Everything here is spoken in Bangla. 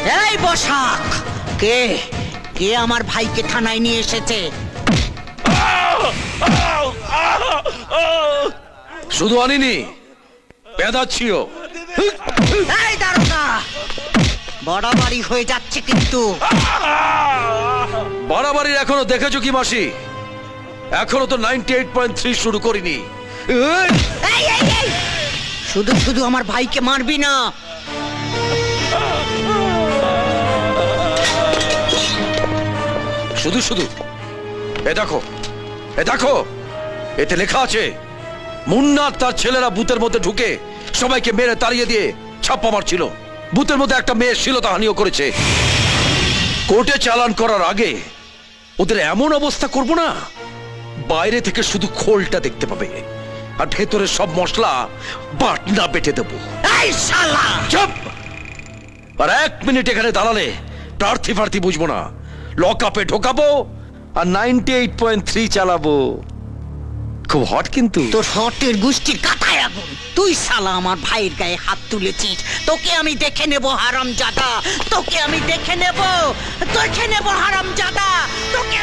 এই বসাক, কে কে আমার ভাইকে থানায় নিয়ে এসেছে? শুধু আনিনি, পেদাচ্ছিও। এই দারোগা, বাড়াবাড়ি হয়ে যাচ্ছে কিন্তু। বাড়াবাড়ির এখনো দেখেছো কি মাসি? এখনো তো 98.3 শুরু করিনি। এই এই এই, শুধু শুধু আমার ভাইকে মারবি না। শুধু শুধু? এ দেখো, এ দেখো, এতে লেখা আছে মুন্না তার ছেলেরা বুথের মধ্যে ঢুকে সবাইকে মেরে তাড়িয়ে দিয়ে ছাপ্পা মারছিল। বুথের মধ্যে একটা মেয়ে শ্লীলতাহানিও করেছে। কোর্টে চালান করার আগে ওদের এমন অবস্থা করব না, বাইরে থেকে শুধু খোলটা দেখতে পাবে আর ভেতরে সব মশলা বাটনা বেটে দেবো। এই শালা! চুপ! আর 1 মিনিট এখানে দাঁড়ালে প্রার্থী প্রার্থী বুঝবো না, লক আপে ঢোকাবো আর 98.3 চালাবো। খুব হট কিন্তু। তোর হটের গুষ্টির কাঁথায় আগুন। তুই শালা আমার ভাইয়ের গায়ে হাত তুলেছিস, তোকে আমি দেখে নেব হারামজাদা, তোকে আমি দেখে নেব হারামজাদা, তোকে